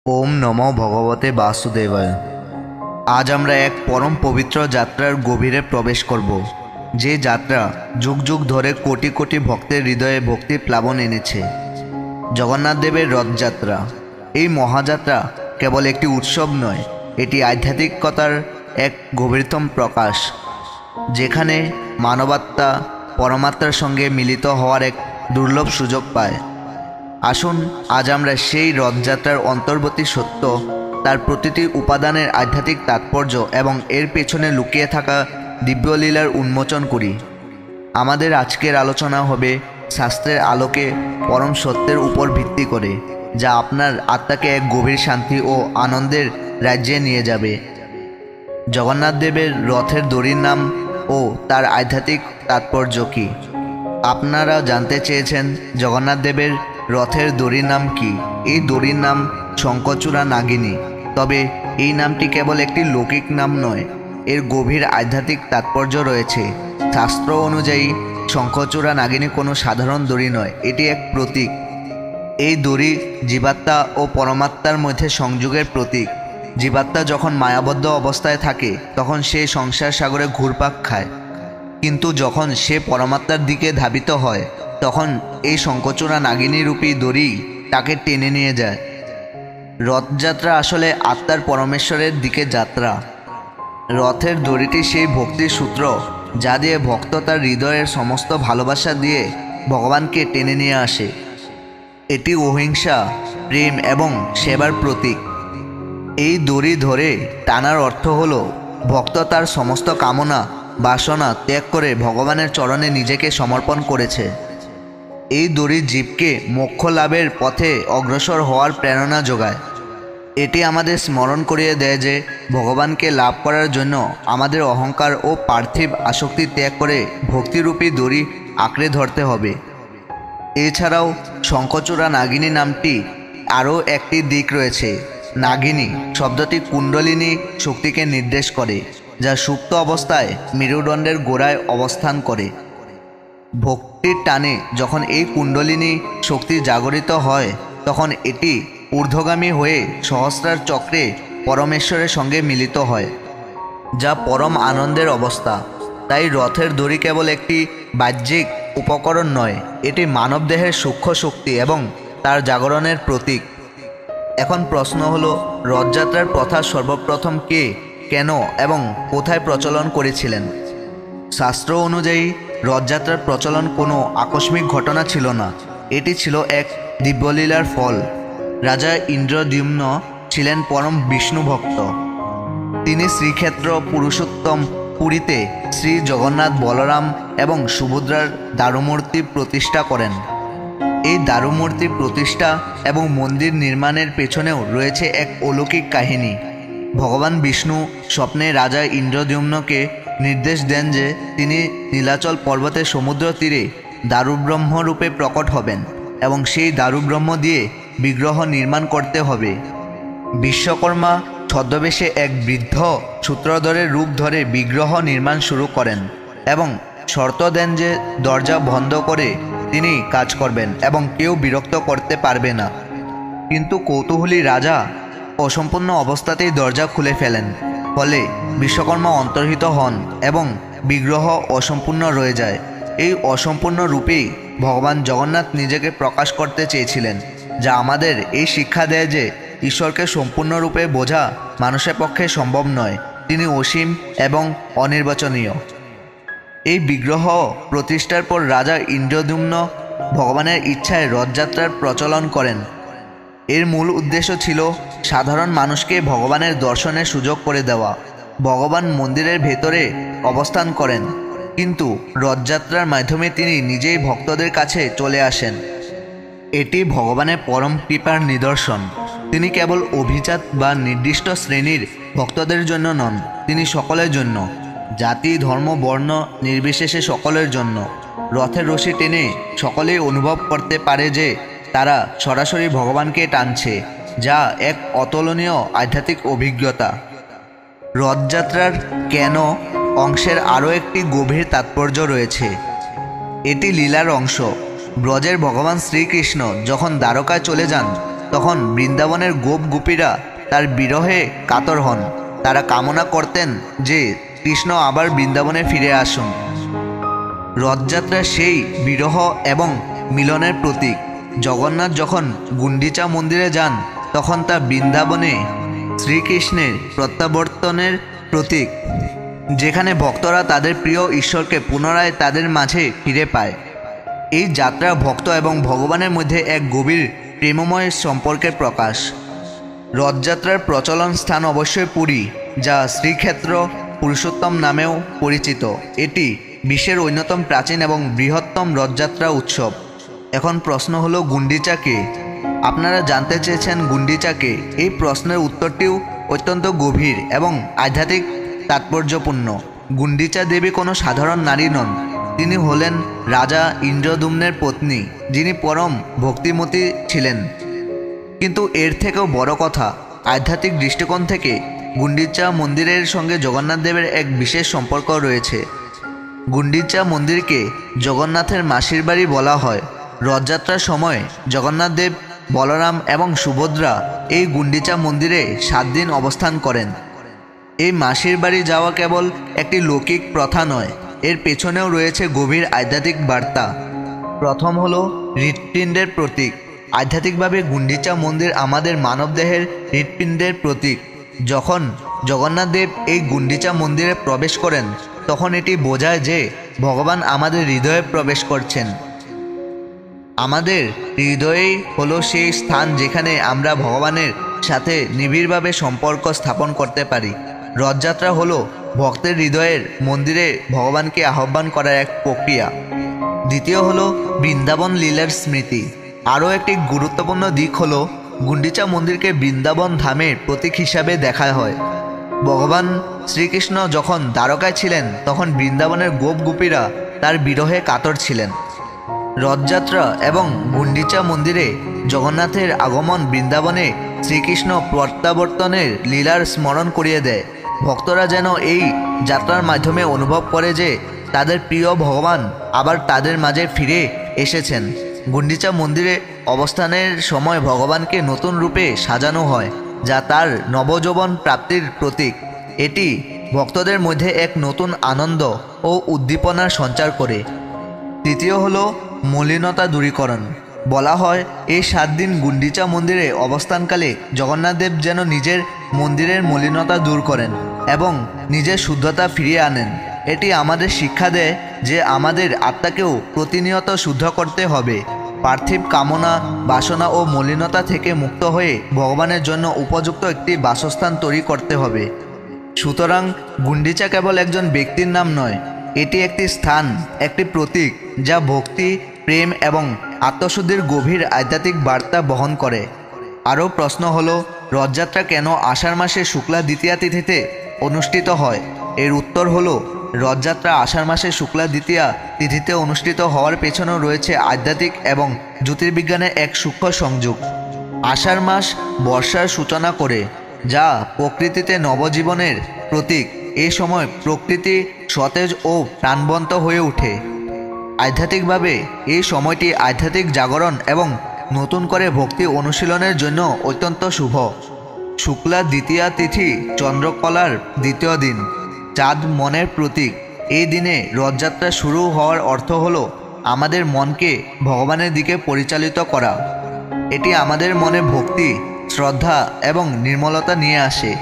ওম নমো ভগবতে বাসুদেবায়। আজ আমরা এক পরম পবিত্র যাত্রার গভীরে প্রবেশ করব, যে যাত্রা যুগ যুগ ধরে কোটি কোটি ভক্তের হৃদয়ে ভক্তির প্লাবন এনেছে। জগন্নাথ দেবের রথযাত্রা। এই মহাযাত্রা কেবল একটি উৎসব নয়, এটি আধ্যাত্মিকতার এক গভীরতম প্রকাশ, যেখানে মানবাত্মা পরমাত্মার সঙ্গে মিলিত হওয়ার এক দুর্লভ সুযোগ পায়। আসুন আজ আমরা সেই রথযাত্রার অন্তর্বর্তী সত্য, তার প্রতিটি উপাদানের আধ্যাত্মিক তাৎপর্য এবং এর পেছনে লুকিয়ে থাকা দিব্যলীলার উন্মোচন করি। আমাদের আজকের আলোচনা হবে শাস্ত্রের আলোকে পরম সত্যের উপর ভিত্তি করে, যা আপনার আত্মাকে এক গভীর শান্তি ও আনন্দের রাজ্যে নিয়ে যাবে। জগন্নাথ দেবের রথের দড়ির নাম ও তার আধ্যাত্মিক তাৎপর্য কী? আপনারা জানতে চেয়েছেন জগন্নাথ দেবের রথের দড়ির নাম কি? এই দড়ির নাম শঙ্খচূড়া নাগিনী। তবে এই নামটি কেবল একটি লৌকিক নাম নয়, এর গভীর আধ্যাত্মিক তাৎপর্য রয়েছে। শাস্ত্র অনুযায়ী শঙ্খচূড়া নাগিনী কোনো সাধারণ দড়ি নয়, এটি এক প্রতীক। এই দড়ি জীবাত্মা ও পরমাত্মার মধ্যে সংযোগের প্রতীক। জীবাত্মা যখন মায়াবদ্ধ অবস্থায় থাকে তখন সে সংসার সাগরে ঘুরপাক খায়, কিন্তু যখন সে পরমাত্মার দিকে ধাবিত হয় তখন এই শঙ্খচূড়া নাগিনী রূপী দড়ি তাকে টেনে নিয়ে যায়। রথযাত্রা আসলে আত্মার পরমেশ্বরের দিকে যাত্রা। রথের দড়িটি সেই ভক্তির সূত্র, যা দিয়ে ভক্ত তার হৃদয়ের সমস্ত ভালোবাসা দিয়ে ভগবানকে টেনে নিয়ে আসে। এটি অহিংসা, প্রেম এবং সেবার প্রতীক। এই দড়ি ধরে টানার অর্থ হল ভক্ত তার সমস্ত কামনা বাসনা ত্যাগ করে ভগবানের চরণে নিজেকে সমর্পণ করেছে। এই দড়ি জীবকে মোক্ষ লাভের পথে অগ্রসর হওয়ার প্রেরণা যোগায়। এটি আমাদের স্মরণ করিয়ে দেয় যে ভগবানকে লাভ করার জন্য আমাদের অহংকার ও পার্থিব আসক্তি ত্যাগ করে ভক্তিরূপী দড়ি আঁকড়ে ধরতে হবে। এছাড়াও শঙ্খচূড়া নাগিনী নামটি আরও একটি দিক রয়েছে। নাগিনী শব্দটি কুণ্ডলিনী শক্তিকে নির্দেশ করে, যা সুপ্ত অবস্থায় মেরুদণ্ডের গোড়ায় অবস্থান করে। ভক্তির টানে যখন এই কুণ্ডলিনী শক্তি জাগরিত হয় তখন এটি ঊর্ধ্বগামী হয়ে সহস্রার চক্রে পরমেশ্বরের সঙ্গে মিলিত হয়, যা পরম আনন্দের অবস্থা। তাই রথের দড়ি কেবল একটি বাহ্যিক উপকরণ নয়, এটি মানবদেহের সূক্ষ্ম শক্তি এবং তার জাগরণের প্রতীক। এখন প্রশ্ন হলো, রথযাত্রার প্রথা সর্বপ্রথম কে, কেন এবং কোথায় প্রচলন করেছিলেন? শাস্ত্র অনুযায়ী রথযাত্রার প্রচলন কোনো আকস্মিক ঘটনা ছিল না, এটি ছিল এক দিব্যলীলার ফল। রাজা ইন্দ্রদ্যুম্ন ছিলেন পরম বিষ্ণু ভক্ত। তিনি শ্রীক্ষেত্র পুরুষোত্তম পুরীতে শ্রী জগন্নাথ, বলরাম এবং সুভদ্রার দারুমূর্তি প্রতিষ্ঠা করেন। এই দারুমূর্তি প্রতিষ্ঠা এবং মন্দির নির্মাণের পেছনেও রয়েছে এক অলৌকিক কাহিনী। ভগবান বিষ্ণু স্বপ্নে রাজা ইন্দ্রদ্যুম্নকে নির্দেশ দেন যে তিনি নীলাচল পর্বতের সমুদ্র তীরে দারুব্রহ্ম রূপে প্রকট হবেন এবং সেই দারুব্রহ্ম দিয়ে বিগ্রহ নির্মাণ করতে হবে। বিশ্বকর্মা ছদ্মবেশে এক বৃদ্ধ সূত্রধরের রূপ ধরে বিগ্রহ নির্মাণ শুরু করেন এবং শর্ত দেন যে দরজা বন্ধ করে তিনি কাজ করবেন এবং কেউ বিরক্ত করতে পারবে না। কিন্তু কৌতূহলী রাজা অসম্পূর্ণ অবস্থাতেই দরজা খুলে ফেলেন, ফলে বিশ্বকর্মা অন্তর্হিত হন এবং বিগ্রহ অসম্পূর্ণ রয়ে যায়। এই অসম্পূর্ণ রূপেই ভগবান জগন্নাথ নিজেকে প্রকাশ করতে চেয়েছিলেন, যা আমাদের এই শিক্ষা দেয় যে ঈশ্বরকে সম্পূর্ণরূপে বোঝা মানুষের পক্ষে সম্ভব নয়, তিনি অসীম এবং অনির্বাচনীয়। এই বিগ্রহ প্রতিষ্ঠার পর রাজা ইন্দ্রদ্যুম্ন ভগবানের ইচ্ছায় রথযাত্রার প্রচলন করেন। এর মূল উদ্দেশ্য ছিল সাধারণ মানুষকে ভগবানের দর্শনের সুযোগ করে দেওয়া। ভগবান মন্দিরের ভেতরে অবস্থান করেন, কিন্তু রথযাত্রার মাধ্যমে তিনি নিজেই ভক্তদের কাছে চলে আসেন। এটি ভগবানের পরম কৃপার নিদর্শন। তিনি কেবল অভিজাত বা নির্দিষ্ট শ্রেণীর ভক্তদের জন্য নন, তিনি সকলের জন্য, জাতি ধর্ম বর্ণ নির্বিশেষে সকলের জন্য। রথের রশি টেনে সকলেই অনুভব করতে পারে যে তারা সরাসরি ভগবানকে টানছে, যা এক অতুলনীয় আধ্যাত্মিক অভিজ্ঞতা। রথযাত্রার কেন অংশের আরও একটি গভীর তাৎপর্য রয়েছে। এটি লীলার অংশ। ব্রজের ভগবান শ্রীকৃষ্ণ যখন দ্বারকায় চলে যান তখন বৃন্দাবনের গোপ গোপীরা তার বিরহে কাতর হন। তারা কামনা করতেন যে কৃষ্ণ আবার বৃন্দাবনে ফিরে আসুন। রথযাত্রা সেই বিরহ এবং মিলনের প্রতীক। জগন্নাথ যখন গুন্ডিচা মন্দিরে যান তখন তা বৃন্দাবনে শ্রীকৃষ্ণের প্রত্যাবর্তনের প্রতীক, যেখানে ভক্তরা তাদের প্রিয় ঈশ্বরকে পুনরায় তাদের মাঝে ফিরে পায়। এই যাত্রা ভক্ত এবং ভগবানের মধ্যে এক গভীর প্রেমময় সম্পর্কের প্রকাশ। রথযাত্রার প্রচলন স্থান অবশ্যই পুরী, যা শ্রীক্ষেত্র পুরুষোত্তম নামেও পরিচিত। এটি বিশ্বের অন্যতম প্রাচীন এবং বৃহত্তম রথযাত্রা উৎসব। এখন প্রশ্ন হলো, গুন্ডিচা কে? আপনারা জানতে চেয়েছেন গুন্ডিচা কে। এই প্রশ্নের উত্তরটিও অত্যন্ত গভীর এবং আধ্যাত্মিক তাৎপর্যপূর্ণ। গুন্ডিচা দেবী কোনো সাধারণ নারী নন। তিনি হলেন রাজা ইন্দ্রদ্যুম্নের পত্নী, যিনি পরম ভক্তিমতী ছিলেন। কিন্তু এর থেকেও বড় কথা, আধ্যাত্মিক দৃষ্টিকোণ থেকে গুন্ডিচা মন্দিরের সঙ্গে জগন্নাথ দেবের এক বিশেষ সম্পর্ক রয়েছে। গুন্ডিচা মন্দিরকে জগন্নাথের মাসির বাড়ি বলা হয়। রথযাত্রার সময় জগন্নাথ দেব, বলরাম এবং সুভদ্রা এই গুন্ডিচা মন্দিরে 7 দিন অবস্থান করেন। এই মাসির বাড়ি যাওয়া কেবল একটি লৌকিক প্রথা নয়, এর পেছনেও রয়েছে গভীর আধ্যাত্মিক বার্তা। প্রথম হলো হৃৎপিণ্ডের প্রতীক। আধ্যাত্মিকভাবে গুন্ডিচা মন্দির আমাদের মানবদেহের হৃৎপিণ্ডের প্রতীক। যখন জগন্নাথ দেব এই গুন্ডিচা মন্দিরে প্রবেশ করেন তখন এটি বোঝায় যে ভগবান আমাদের হৃদয়ে প্রবেশ করছেন। আমাদের হৃদয়েই হলো সেই স্থান যেখানে আমরা ভগবানের সাথে নিবিড়ভাবে সম্পর্ক স্থাপন করতে পারি। রথযাত্রা হলো ভক্তের হৃদয়ের মন্দিরে ভগবানকে আহ্বান করার এক প্রক্রিয়া। দ্বিতীয় হলো বৃন্দাবন লীলার স্মৃতি। আরও একটি গুরুত্বপূর্ণ দিক হলো গুন্ডিচা মন্দিরকে বৃন্দাবন ধামের প্রতীক হিসাবে দেখা হয়। ভগবান শ্রীকৃষ্ণ যখন দ্বারকায় ছিলেন তখন বৃন্দাবনের গোপ গোপীরা তার বিরহে কাতর ছিলেন। রথযাত্রা এবং গুন্ডিচা মন্দিরে জগন্নাথের আগমন বৃন্দাবনে শ্রীকৃষ্ণ প্রত্যাবর্তনের লীলার স্মরণ করিয়ে দেয়। ভক্তরা যেন এই যাত্রার মাধ্যমে অনুভব করে যে তাদের প্রিয় ভগবান আবার তাদের মাঝে ফিরে এসেছেন। গুন্ডিচা মন্দিরে অবস্থানের সময় ভগবানকে নতুন রূপে সাজানো হয়, যা তার নবযৌবন প্রাপ্তির প্রতীক। এটি ভক্তদের মধ্যে এক নতুন আনন্দ ও উদ্দীপনার সঞ্চার করে। তৃতীয় হলো মলিনতা দূরীকরণ। বলা হয় এই 7 দিন গুন্ডিচা মন্দিরে অবস্থানকালে জগন্নাথ দেব যেন নিজের মন্দিরের মলিনতা দূর করেন এবং নিজের শুদ্ধতা ফিরিয়ে আনেন। এটি আমাদের শিক্ষা দেয় যে আমাদের আত্মাকেও প্রতিনিয়ত শুদ্ধ করতে হবে, পার্থিব কামনা, বাসনা ও মলিনতা থেকে মুক্ত হয়ে ভগবানের জন্য উপযুক্ত একটি বাসস্থান তৈরি করতে হবে। সুতরাং গুন্ডিচা কেবল একজন ব্যক্তির নাম নয়, এটি একটি স্থান, একটি প্রতীক যা ভক্তি, প্রেম এবং আত্মশুদ্ধির গভীর আধ্যাত্মিক বার্তা বহন করে। আরও প্রশ্ন হলো, রথযাত্রা কেন আষাঢ় মাসের শুক্লা দ্বিতীয়া তিথিতে অনুষ্ঠিত হয়? এর উত্তর হলো, রথযাত্রা আষাঢ় মাসের শুক্লা দ্বিতীয়া তিথিতে অনুষ্ঠিত হওয়ার পেছনেও রয়েছে আধ্যাত্মিক এবং জ্যোতির্বিজ্ঞানের এক সূক্ষ্ম সংযোগ। আষাঢ় মাস বর্ষার সূচনা করে, যা প্রকৃতিতে নবজীবনের প্রতীক। এই সময় প্রকৃতি সতেজ ও প্রাণবন্ত হয়ে ওঠে। আধ্যাত্মিকভাবে এই সময়টি আধ্যাত্মিক জাগরণ এবং নতুন করে ভক্তি অনুশীলনের জন্য অত্যন্ত শুভ। শুক্লা দ্বিতীয়া তিথি চন্দ্রকলার দ্বিতীয় দিন, চাঁদ মনের প্রতীক। এই দিনে রথযাত্রা শুরু হওয়ার অর্থ হলো আমাদের মনকে ভগবানের দিকে পরিচালিত করা। এটি আমাদের মনে ভক্তি, শ্রদ্ধা এবং নির্মলতা নিয়ে আসে।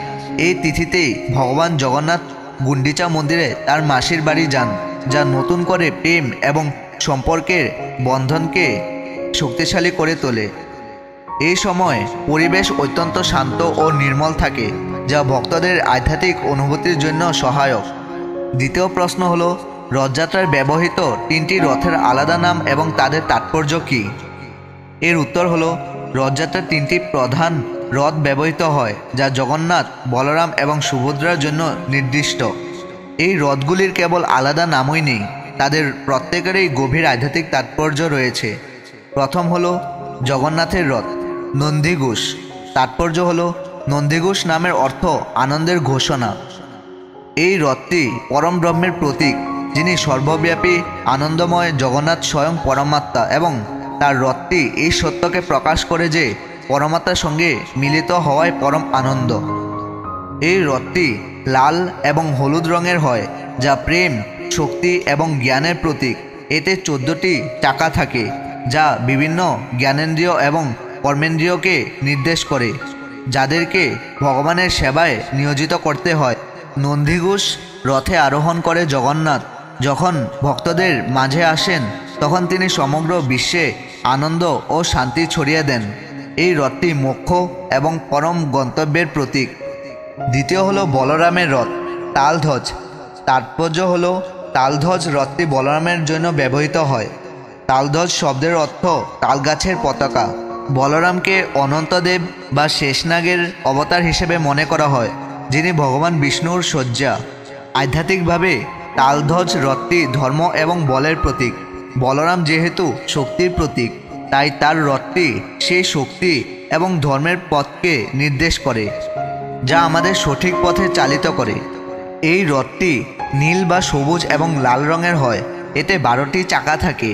এই তিথিতেই ভগবান জগন্নাথ গুন্ডিচা মন্দিরে তার মাসির বাড়ি যান, যা নতুন করে প্রেম এবং সম্পর্কের বন্ধনকে শক্তিশালী করে তোলে। এই সময় পরিবেশ অত্যন্ত শান্ত ও নির্মল থাকে, যা ভক্তদের আধ্যাত্মিক অনুভূতির জন্য সহায়ক। দ্বিতীয় প্রশ্ন হলো, রথযাত্রার ব্যবহৃত 3টি রথের আলাদা নাম এবং তাদের তাৎপর্য কী? এর উত্তর হলো, রথযাত্রার 3টি প্রধান রথ ব্যবহৃত হয়, যা জগন্নাথ, বলরাম এবং সুভদ্রার জন্য নির্দিষ্ট। এই রথগুলির কেবল আলাদা নামই নেই, তাদের প্রত্যেকেরই গভীর আধ্যাত্মিক তাৎপর্য রয়েছে। প্রথম হলো জগন্নাথের রথ, নন্দীঘোষ। তাৎপর্য হলো, নন্দীঘোষ নামের অর্থ আনন্দের ঘোষণা। এই রথটি পরম ব্রহ্মের প্রতীক, যিনি সর্বব্যাপী আনন্দময় জগন্নাথ স্বয়ং পরমাত্মা, এবং তার রথটি এই সত্যকে প্রকাশ করে যে পরমাত্মার সঙ্গে মিলিত হওয়ায় পরম আনন্দ। এই রথটি লাল এবং হলুদ রঙের হয়, যা প্রেম, শক্তি এবং জ্ঞানের প্রতীক। এতে 14টি চাকা থাকে, যা বিভিন্ন জ্ঞানেন্দ্রিয় এবং কর্মেন্দ্রিয়কে নির্দেশ করে, যাদেরকে ভগবানের সেবায় নিয়োজিত করতে হয়। নন্দীঘোষ রথে আরোহণ করে জগন্নাথ যখন ভক্তদের মাঝে আসেন, তখন তিনি সমগ্র বিশ্বে আনন্দ ও শান্তি ছড়িয়ে দেন। এই রথটি মোক্ষ এবং পরম গন্তব্যের প্রতীক। দ্বিতীয় হলো বলরামের রথ, তালধ্বজ। তাৎপর্য হলো তালধ্বজ রথটি বলরামের জন্য ব্যবহৃত হয়। তালধ্বজ শব্দের অর্থ তালগাছের পতাকা। বলরামকে অনন্তদেব বা শেষনাগের অবতার হিসেবে মনে করা হয়, যিনি ভগবান বিষ্ণুর শয্যা। আধ্যাত্মিকভাবে তালধ্বজ রথটি ধর্ম এবং বলের প্রতীক। বলরাম যেহেতু শক্তির প্রতীক, তাই তার রথটি সেই শক্তি এবং ধর্মের পথকে নির্দেশ করে, যা আমাদের সঠিক পথে চালিত করে। এই রথটি নীল বা সবুজ এবং লাল রঙের হয়। এতে 12টি চাকা থাকে,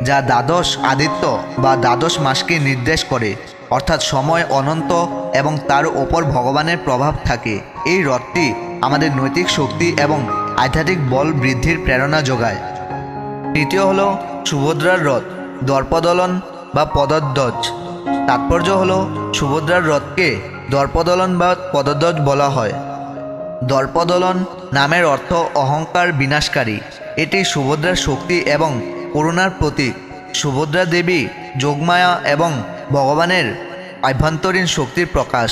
যা দ্বাদশ আদিত্য বা দ্বাদশ মাসকে নির্দেশ করে, অর্থাৎ সময় অনন্ত এবং তার ওপর ভগবানের প্রভাব থাকে। এই রথটি আমাদের নৈতিক শক্তি এবং আধ্যাত্মিক বল বৃদ্ধির প্রেরণা যোগায়। তৃতীয় হলো সুভদ্রার রথ, দর্পদলন বা পদধ্বজ। তাৎপর্য হলো সুভদ্রার রথকে দর্পদলন বা পদধ্বজ বলা হয়। দর্পদলন নামের অর্থ অহংকার বিনাশকারী। এটি সুভদ্রার শক্তি এবং করুণার প্রতীক। সুভদ্রা দেবী যোগমায়া এবং ভগবানের আভ্যন্তরীণ শক্তির প্রকাশ।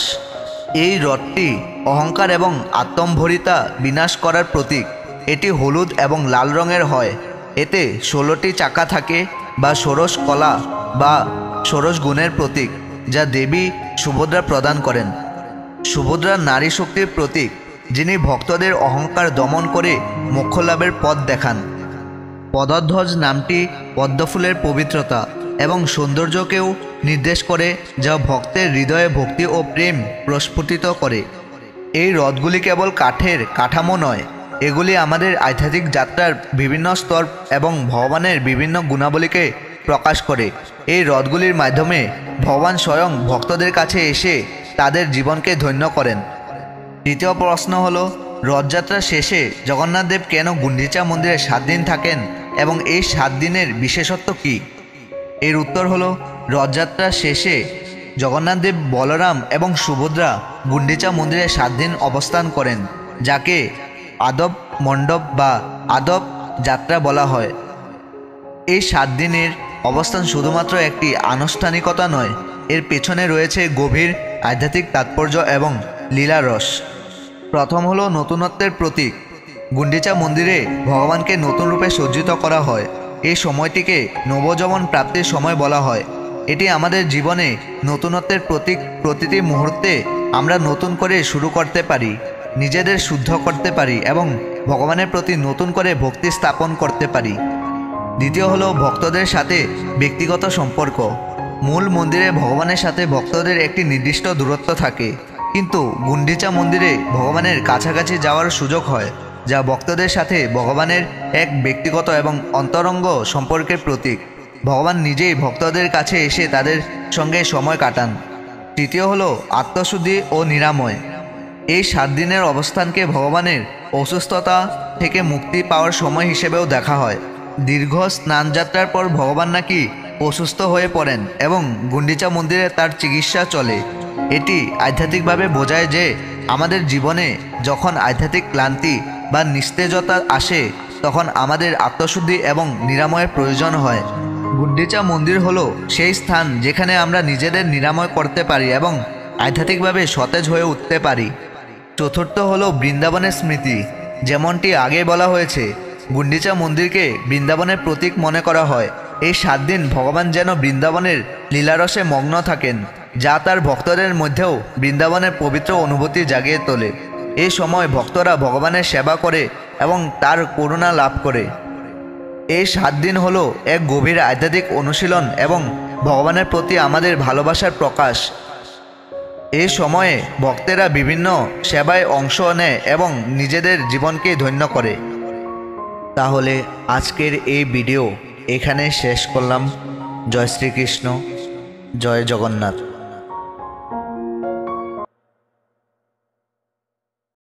এই রথটি অহংকার এবং আত্মম্ভরিতা বিনাশ করার প্রতীক। এটি হলুদ এবং লাল রঙের হয়। এতে 16টি চাকা থাকে বা ষোড়শ কলা বা ষোড়শ গুণের প্রতীক, যা দেবী সুভদ্রা প্রদান করেন। সুভদ্রা নারী শক্তির প্রতীক, যিনি ভক্তদের অহংকার দমন করে মোক্ষ লাভের পথ দেখান। পদধ্বজ নামটি পদ্মফুলের পবিত্রতা এবং সৌন্দর্যকেও নির্দেশ করে, যা ভক্তের হৃদয়ে ভক্তি ও প্রেম প্রস্ফুটিত করে। এই রথগুলি কেবল কাঠের কাঠামো নয়, এগুলি আমাদের আধ্যাত্মিক যাত্রার বিভিন্ন স্তর এবং ভগবানের বিভিন্ন গুণাবলীকে প্রকাশ করে। এই রথগুলির মাধ্যমে ভগবান স্বয়ং ভক্তদের কাছে এসে তাদের জীবনকে ধন্য করেন। তৃতীয় প্রশ্ন হলো, রথযাত্রা শেষে জগন্নাথ দেব কেন গুন্ডিচা মন্দিরে 7 দিন থাকেন এবং এই 7 দিনের বিশেষত্ব কী? এর উত্তর হলো, রথযাত্রা শেষে জগন্নাথ দেব, বলরাম এবং সুভদ্রা গুন্ডিচা মন্দিরে 7 দিন অবস্থান করেন, যাকে আদব মণ্ডপ বা আদব যাত্রা বলা হয়। এই 7 দিনের অবস্থান শুধুমাত্র একটি আনুষ্ঠানিকতা নয়, এর পেছনে রয়েছে গভীর আধ্যাত্মিক তাৎপর্য এবং লীলারস। প্রথম হলো নতুনত্বের প্রতীক। গুন্ডিচা মন্দিরে ভগবানকে নতুন রূপে সজ্জিত করা হয়। এই সময়টিকে নবযৌবন প্রাপ্তির সময় বলা হয়। এটি আমাদের জীবনে নতুনত্বের প্রতীক। প্রতিটি মুহূর্তে আমরা নতুন করে শুরু করতে পারি, নিজেদের শুদ্ধ করতে পারি এবং ভগবানের প্রতি নতুন করে ভক্তি স্থাপন করতে পারি। দ্বিতীয় হলো ভক্তদের সাথে ব্যক্তিগত সম্পর্ক। মূল মন্দিরে ভগবানের সাথে ভক্তদের একটি নির্দিষ্ট দূরত্ব থাকে, কিন্তু গুন্ডিচা মন্দিরে ভগবানের কাছাকাছি যাওয়ার সুযোগ হয়, যা ভক্তদের সাথে ভগবানের এক ব্যক্তিগত এবং অন্তরঙ্গ সম্পর্কের প্রতীক। ভগবান নিজেই ভক্তদের কাছে এসে তাদের সঙ্গে সময় কাটান। তৃতীয় হলো আত্মশুদ্ধি ও নিরাময়। এই 7 দিনের অবস্থানকে ভগবানের অসুস্থতা থেকে মুক্তি পাওয়ার সময় হিসেবেও দেখা হয়। দীর্ঘ স্নানযাত্রার পর ভগবান নাকি অসুস্থ হয়ে পড়েন এবং গুন্ডিচা মন্দিরে তার চিকিৎসা চলে। এটি আধ্যাত্মিকভাবে বোঝায় যে আমাদের জীবনে যখন আধ্যাত্মিক ক্লান্তি বা নিস্তেজতা আসে, তখন আমাদের আত্মশুদ্ধি এবং নিরাময়ের প্রয়োজন হয়। গুন্ডিচা মন্দির হলো সেই স্থান যেখানে আমরা নিজেদের নিরাময় করতে পারি এবং আধ্যাত্মিকভাবে সতেজ হয়ে উঠতে পারি। চতুর্থ হলো বৃন্দাবনের স্মৃতি। যেমনটি আগে বলা হয়েছে, গুন্ডিচা মন্দিরকে বৃন্দাবনের প্রতীক মনে করা হয়। এই 7 দিন ভগবান যেন বৃন্দাবনের লীলারসে মগ্ন থাকেন, যা তার ভক্তদের মধ্যেও বৃন্দাবনের পবিত্র অনুভূতি জাগিয়ে তোলে। এই সময় ভক্তরা ভগবানের সেবা করে এবং তার করুণা লাভ করে। এই 7 দিন হলো এক গভীর আধ্যাত্মিক অনুশীলন এবং ভগবানের প্রতি আমাদের ভালোবাসার প্রকাশ। এই সময়ে ভক্তেরা বিভিন্ন সেবায় অংশ নেয় এবং নিজেদের জীবনকে ধন্য করে। তাহলে আজকের এই ভিডিও এখানে শেষ করলাম। জয় শ্রীকৃষ্ণ, জয় জগন্নাথ।